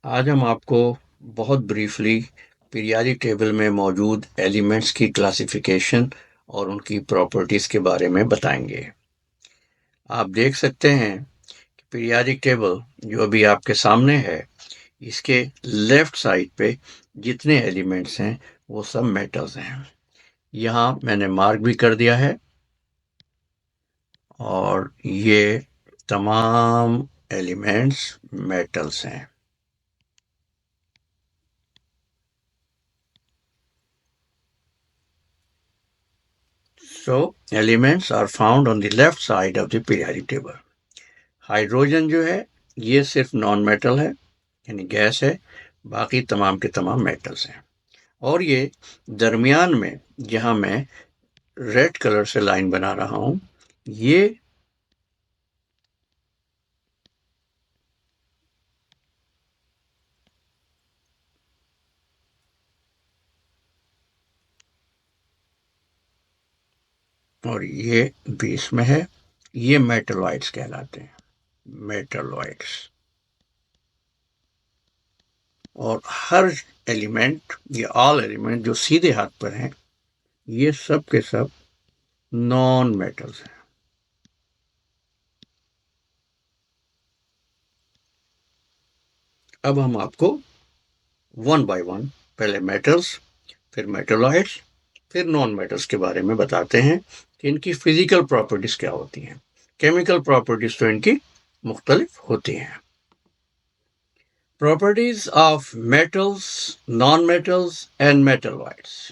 आज हम आपको बहुत ब्रीफली पीरियाडिक टेबल में मौजूद एलिमेंट्स की क्लासिफिकेशन और उनकी प्रॉपर्टीज के बारे में बताएंगे। आप देख सकते हैं कि पीरियाडिक टेबल जो अभी आपके सामने है, इसके लेफ्ट साइड पे जितने एलिमेंट्स हैं वो सब मेटल्स हैं। यहाँ मैंने मार्क भी कर दिया है और ये तमाम एलिमेंट्स मेटल्स हैं। So elements are found on the left side of the periodic table. Hydrogen जो है ये सिर्फ नॉन मेटल है, यानी गैस है, बाकी तमाम के तमाम मेटल्स हैं। और ये दरमियान में जहां मैं रेड कलर से लाइन बना रहा हूं, ये और ये बीच में है, ये मेटलॉइड्स कहलाते हैं, मेटलॉइड्स। और हर एलिमेंट, ये ऑल एलिमेंट जो सीधे हाथ पर हैं, ये सब के सब नॉन मेटल्स हैं। अब हम आपको वन बाय वन पहले मेटल्स, फिर मेटलॉइड्स, फिर नॉन मेटल्स के बारे में बताते हैं कि इनकी फिजिकल प्रॉपर्टीज क्या होती हैं। केमिकल प्रॉपर्टीज तो इनकी मुख्तलिफ होती हैं। Properties of metals, non metals and metalloids.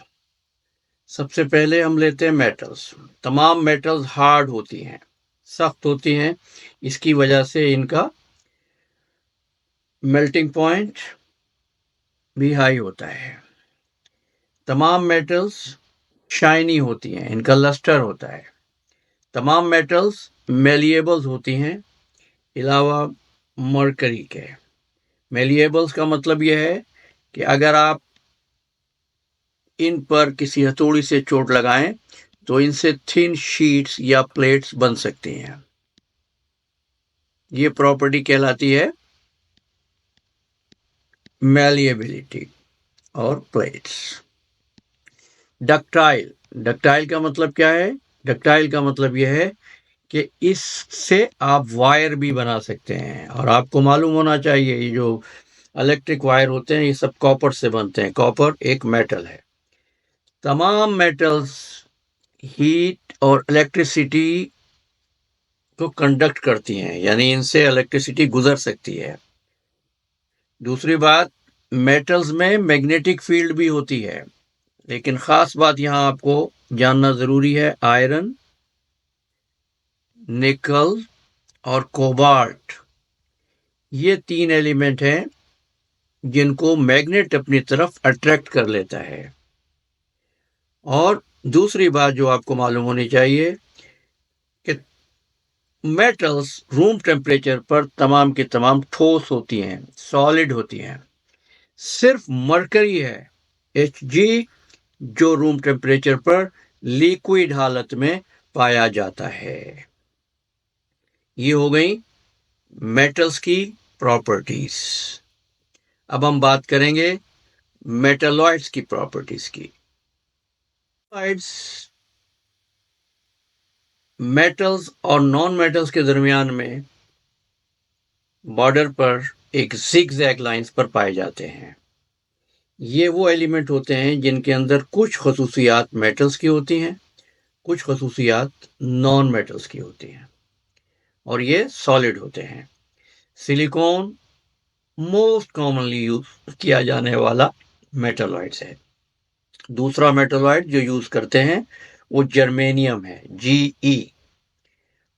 सबसे पहले हम लेते हैं मेटल्स। तमाम मेटल्स हार्ड होती हैं, सख्त होती हैं। इसकी वजह से इनका मेल्टिंग पॉइंट भी हाई होता है। तमाम मेटल्स शाइनी होती हैं, इनका लस्टर होता है। तमाम मेटल्स मेलिएबल्स होती हैं, अलावा मरकरी के। मेलिएबल्स का मतलब यह है कि अगर आप इन पर किसी हथौड़ी से चोट लगाएं तो इनसे थिन शीट्स या प्लेट्स बन सकती हैं। ये प्रॉपर्टी कहलाती है मेलिएबिलिटी और प्लेट्स। डक्टाइल, डक्टाइल का मतलब क्या है? डक्टाइल का मतलब यह है कि इससे आप वायर भी बना सकते हैं। और आपको मालूम होना चाहिए, ये जो इलेक्ट्रिक वायर होते हैं ये सब कॉपर से बनते हैं। कॉपर एक मेटल है। तमाम मेटल्स हीट और इलेक्ट्रिसिटी को कंडक्ट करती हैं, यानी इनसे इलेक्ट्रिसिटी गुजर सकती है। दूसरी बात, मेटल्स में मैग्नेटिक फील्ड भी होती है। लेकिन खास बात यहां आपको जानना जरूरी है, आयरन, निकल और कोबाल्ट, ये तीन एलिमेंट हैं जिनको मैग्नेट अपनी तरफ अट्रैक्ट कर लेता है। और दूसरी बात जो आपको मालूम होनी चाहिए कि मेटल्स रूम टेम्परेचर पर तमाम की तमाम ठोस होती हैं, सॉलिड होती हैं। सिर्फ मरकरी है, Hg, जो रूम टेम्परेचर पर लिक्विड हालत में पाया जाता है। ये हो गई मेटल्स की प्रॉपर्टीज। अब हम बात करेंगे मेटलॉइड्स की प्रॉपर्टीज की। मेटल्स और नॉन मेटल्स के दरमियान में बॉर्डर पर एक ज़िगज़ैग लाइंस पर पाए जाते हैं। ये वो एलिमेंट होते हैं जिनके अंदर कुछ खसूसियात मेटल्स की होती हैं, कुछ खसूसियात नॉन मेटल्स की होती हैं, और ये सॉलिड होते हैं। सिलिकॉन मोस्ट कॉमनली यूज किया जाने वाला मेटलॉइड्स है। दूसरा मेटलॉइड जो यूज करते हैं वो जर्मेनियम है, Ge।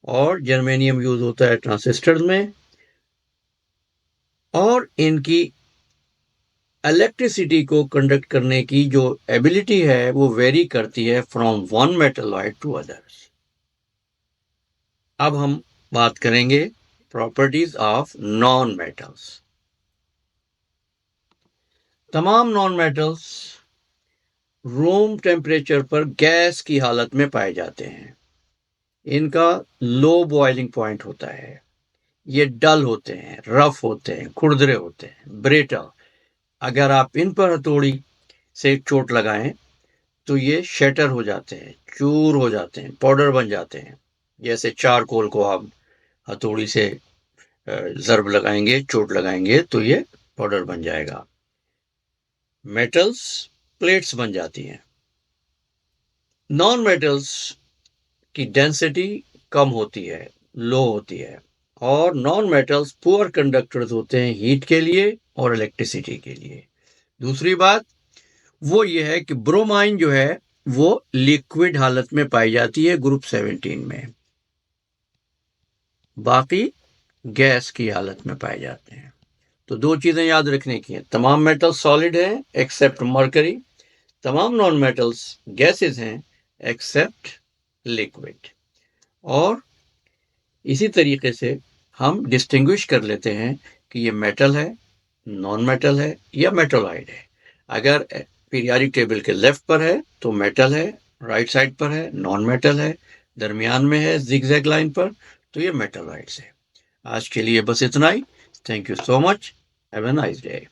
और जर्मेनियम यूज होता है ट्रांजिस्टर में, और इनकी इलेक्ट्रिसिटी को कंडक्ट करने की जो एबिलिटी है वो वेरी करती है from one metalloid to others. अब हम बात करेंगे प्रॉपर्टीज ऑफ नॉन मेटल्स। तमाम नॉन मेटल्स रूम टेम्परेचर पर गैस की हालत में पाए जाते हैं। इनका लो बॉइलिंग पॉइंट होता है, ये डल होते हैं, रफ होते हैं, खुरदरे होते हैं, ब्रेटल। अगर आप इन पर हथौड़ी से चोट लगाएं तो ये शैटर हो जाते हैं, चूर हो जाते हैं, पाउडर बन जाते हैं। जैसे चारकोल को आप हथौड़ी से ज़र्ब लगाएंगे, चोट लगाएंगे तो ये पाउडर बन जाएगा। मेटल्स प्लेट्स बन जाती हैं। नॉन मेटल्स की डेंसिटी कम होती है, लो होती है, और नॉन मेटल्स पुअर कंडक्टर्स होते हैं हीट के लिए और इलेक्ट्रिसिटी के लिए। दूसरी बात वो ये है कि ब्रोमाइन जो है वो लिक्विड हालत में पाई जाती है ग्रुप 17 में, बाकी गैस की हालत में पाए जाते हैं। तो दो चीजें याद रखने की हैं, तमाम मेटल्स सॉलिड हैं एक्सेप्ट मर्करी, तमाम नॉन मेटल्स गैसेस हैं एक्सेप्ट लिक्विड। और इसी तरीके से हम डिस्टिंग्विश कर लेते हैं कि ये मेटल है, नॉन मेटल है या मेटोलाइड है। अगर पीरियाडिक टेबल के लेफ्ट पर है तो मेटल है, राइट साइड पर है नॉन मेटल है, दरमियान में है जिगजैग लाइन पर तो ये मेटोलाइड्स है। आज के लिए बस इतना ही। Thank you so much. Have a nice day.